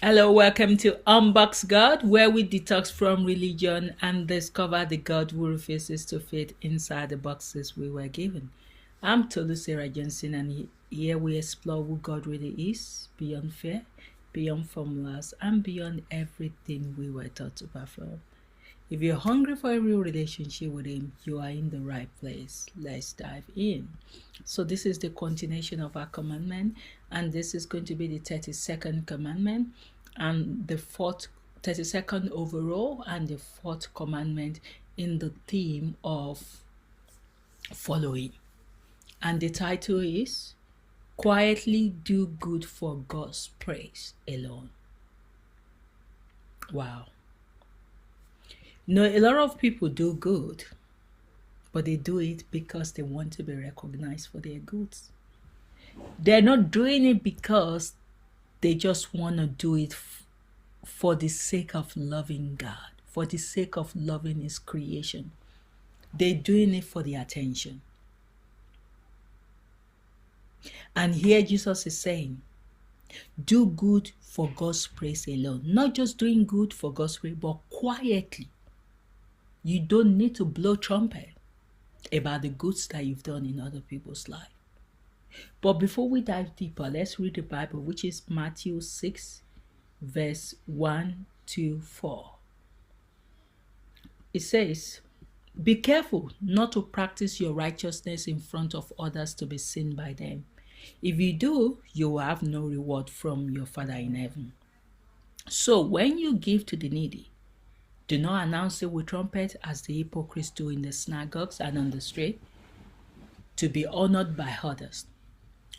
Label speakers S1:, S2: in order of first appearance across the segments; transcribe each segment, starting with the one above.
S1: Hello, welcome to Unboxed God, where we detox from religion and discover the God who refuses to fit inside the boxes we were given. I'm Tolu Sarah Johnson, and here we explore who God really is, beyond fear, beyond formulas, and beyond everything we were taught to perform. If you're hungry for a real relationship with Him, you are in the right place. Let's dive in. So this is the continuation of our commandment, and this is going to be the 32nd commandment, and the 32nd overall, and the fourth commandment in the theme of following. And the title is Quietly Do Good for God's Praise Alone. Wow. A lot of people do good, but they do it because they want to be recognized for their goods. They're not doing it because they just want to do it for the sake of loving God, for the sake of loving His creation. They're doing it for the attention. And here Jesus is saying, do good for God's praise alone. Not just doing good for God's praise, but quietly. You don't need to blow trumpet about the goods that you've done in other people's life. But before we dive deeper, let's read the Bible, which is Matthew 6, verse 1 to 4. It says, be careful not to practice your righteousness in front of others to be seen by them. If you do, you will have no reward from your Father in heaven. So when you give to the needy, do not announce it with trumpet as the hypocrites do in the synagogues and on the street, to be honored by others.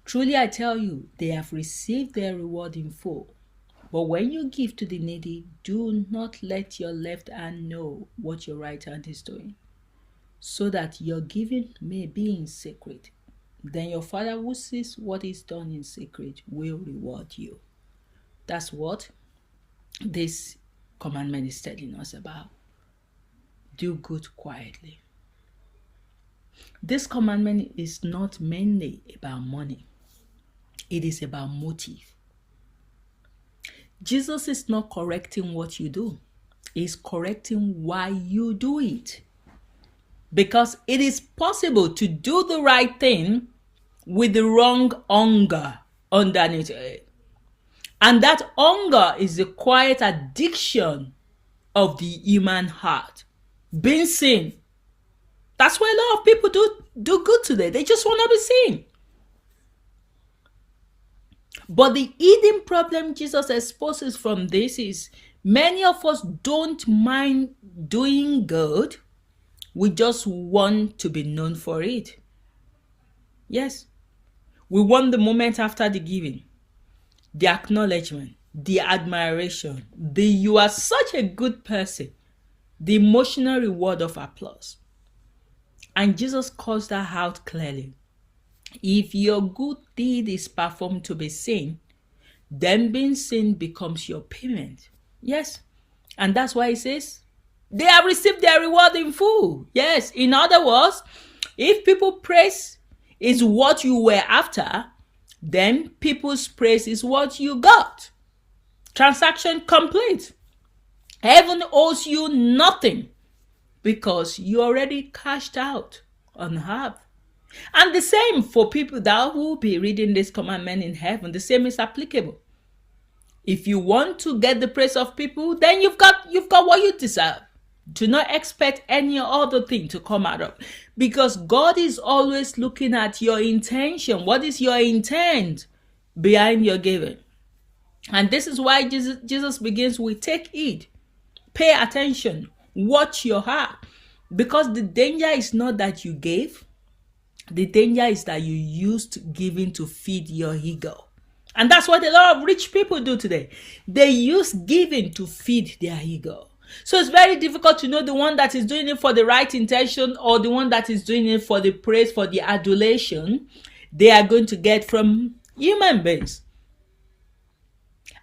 S1: Truly I tell you, they have received their reward in full. But when you give to the needy, do not let your left hand know what your right hand is doing, so that your giving may be in secret. Then your Father who sees what is done in secret will reward you. That's what this commandment is telling us about. Do good quietly. This commandment is not mainly about money. It is about motive. Jesus is not correcting what you do. He's correcting why you do it. Because it is possible to do the right thing with the wrong hunger underneath it. And that hunger is the quiet addiction of the human heart. Being seen. That's why a lot of people do good today. They just want to be seen. But the hidden problem Jesus exposes from this is many of us don't mind doing good. We just want to be known for it. Yes. We want the moment after the giving, the acknowledgement, the admiration, the you are such a good person, the emotional reward of applause. And Jesus calls that out clearly. If your good deed is performed to be seen, then being seen becomes your payment. Yes. And that's why He says, they have received their reward in full. Yes. In other words, if people praise is what you were after, then people's praise is what you got. Transaction complete. Heaven owes you nothing because you already cashed out on earth. And the same for people that will be reading this commandment in heaven. The same is applicable. If you want to get the praise of people, then you've got what you deserve. Do not expect any other thing to come out of it, because God is always looking at your intention. What is your intent behind your giving? And this is why Jesus begins with take heed, pay attention, watch your heart, because the danger is not that you gave. The danger is that you used giving to feed your ego. And that's what a lot of rich people do today. They use giving to feed their ego. So it's very difficult to know the one that is doing it for the right intention or the one that is doing it for the praise, for the adulation they are going to get from human beings.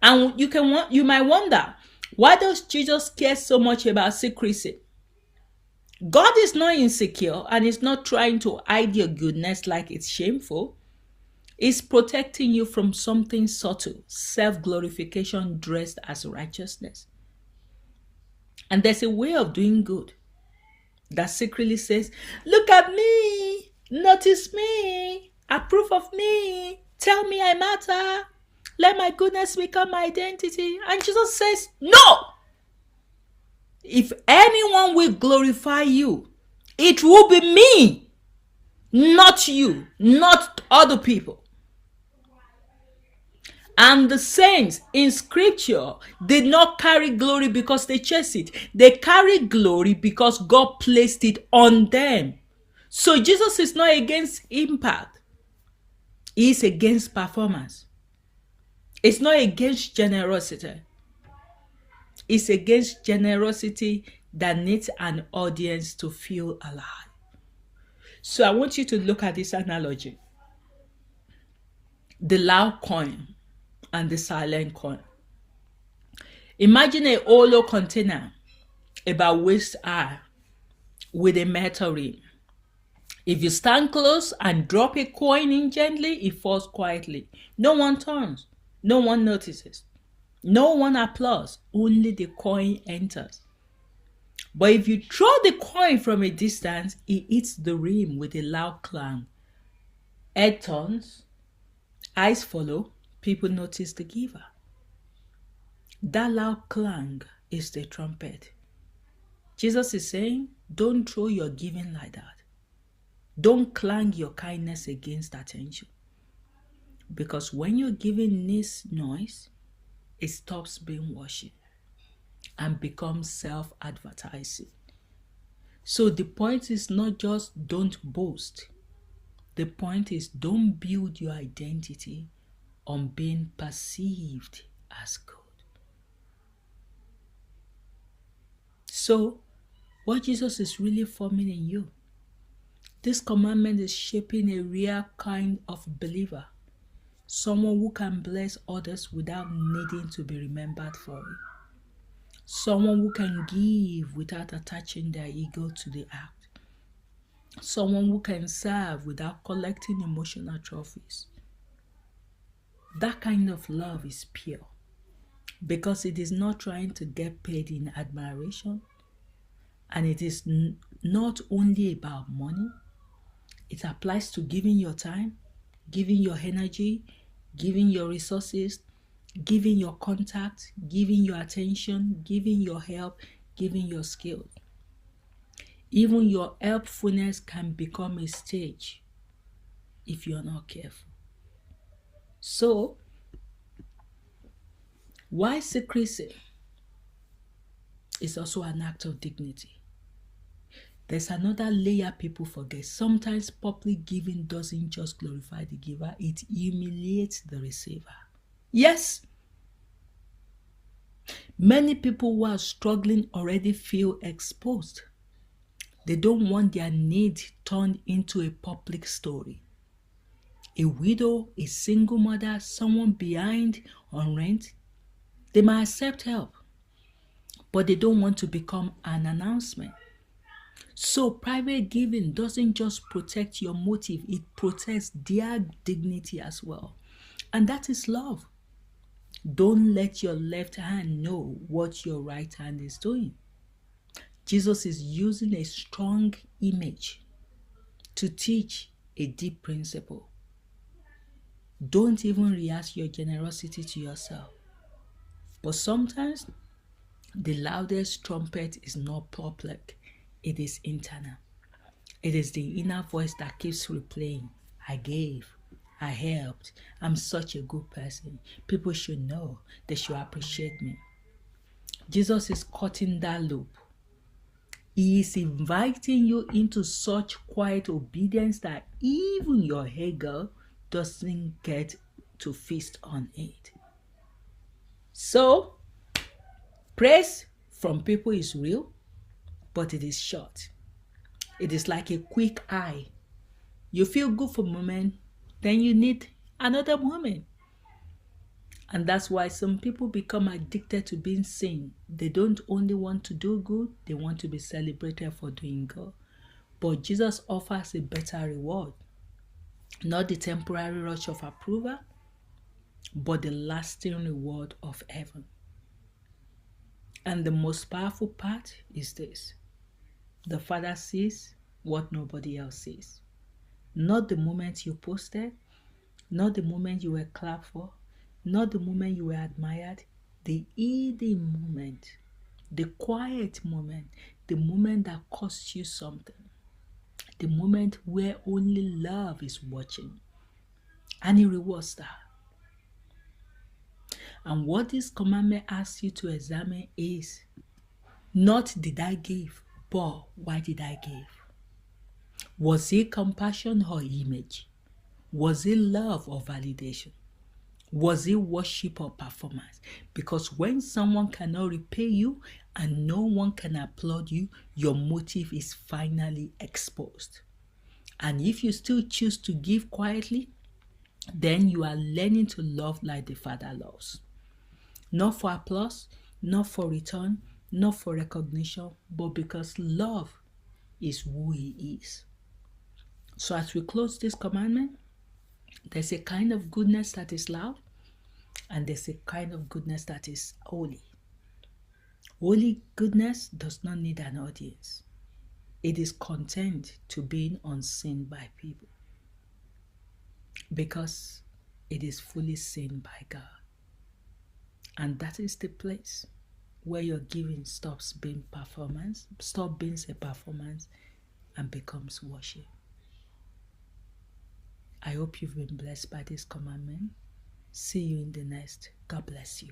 S1: And you might wonder, why does Jesus care so much about secrecy? God is not insecure and is not trying to hide your goodness like it's shameful. It's protecting you from something subtle, self-glorification dressed as righteousness. And there's a way of doing good that secretly says, look at me, notice me, approve of me, tell me I matter, let my goodness become my identity. And Jesus says, no! If anyone will glorify you, it will be me, not you, not other people. And the saints in scripture did not carry glory because they chased it. They carried glory because God placed it on them. So Jesus is not against impact. He is against performance. It's not against generosity. It's against generosity that needs an audience to feel alive. So I want you to look at this analogy. The loud coin and the silent coin. Imagine a hollow container about waist high with a metal rim. If you stand close and drop a coin in gently, it falls quietly. No one turns. No one notices. No one applauds. Only the coin enters. But if you throw the coin from a distance, it hits the rim with a loud clang. Head turns. Eyes follow. People notice the giver. That loud clang is the trumpet. Jesus is saying, don't throw your giving like that. Don't clang your kindness against attention. Because when you're giving this noise, it stops being worship and becomes self-advertising. So the point is not just don't boast. The point is don't build your identity on being perceived as good. So, what Jesus is really forming in you, this commandment is shaping a real kind of believer. Someone who can bless others without needing to be remembered for it. Someone who can give without attaching their ego to the act. Someone who can serve without collecting emotional trophies. That kind of love is pure because it is not trying to get paid in admiration, and it is not only about money. It applies to giving your time, giving your energy, giving your resources, giving your contact, giving your attention, giving your help, giving your skills. Even your helpfulness can become a stage if you're not careful. So, why secrecy is also an act of dignity. There's another layer people forget. Sometimes public giving doesn't just glorify the giver, it humiliates the receiver. Yes, many people who are struggling already feel exposed. They don't want their need turned into a public story. A widow, a single mother, someone behind on rent, they might accept help, but they don't want to become an announcement. So private giving doesn't just protect your motive, it protects their dignity as well. And that is love. Don't let your left hand know what your right hand is doing. Jesus is using a strong image to teach a deep principle. Don't even rehearse your generosity to yourself. But sometimes the loudest trumpet is not public, it is internal. It is the inner voice that keeps replaying. I gave, I helped, I'm such a good person. People should know, they should appreciate me. Jesus is cutting that loop. He is inviting you into such quiet obedience that even your ego doesn't get to feast on it. So, praise from people is real, but it is short. It is like a quick eye. You feel good for a moment, then you need another moment. And that's why some people become addicted to being seen. They don't only want to do good, they want to be celebrated for doing good. But Jesus offers a better reward. Not the temporary rush of approval, but the lasting reward of heaven. And the most powerful part is this: the Father sees what nobody else sees. Not the moment you posted, not the moment you were clapped for, not the moment you were admired, the hidden moment, the quiet moment, the moment that costs you something, the moment where only love is watching. And He rewards that. And what this commandment asks you to examine is not did I give, but why did I give? Was it compassion or image? Was it love or validation? Was it worship or performance? Because when someone cannot repay you and no one can applaud you, your motive is finally exposed. And if you still choose to give quietly, then you are learning to love like the Father loves. Not for applause, not for return, not for recognition, but because love is who He is. So as we close this commandment, there's a kind of goodness that is loud, and there's a kind of goodness that is holy. Holy goodness does not need an audience. It is content to being unseen by people because it is fully seen by God. And that is the place where your giving stops being performance, stop being a performance, and becomes worship. I hope you've been blessed by this commandment. See you in the next. God bless you.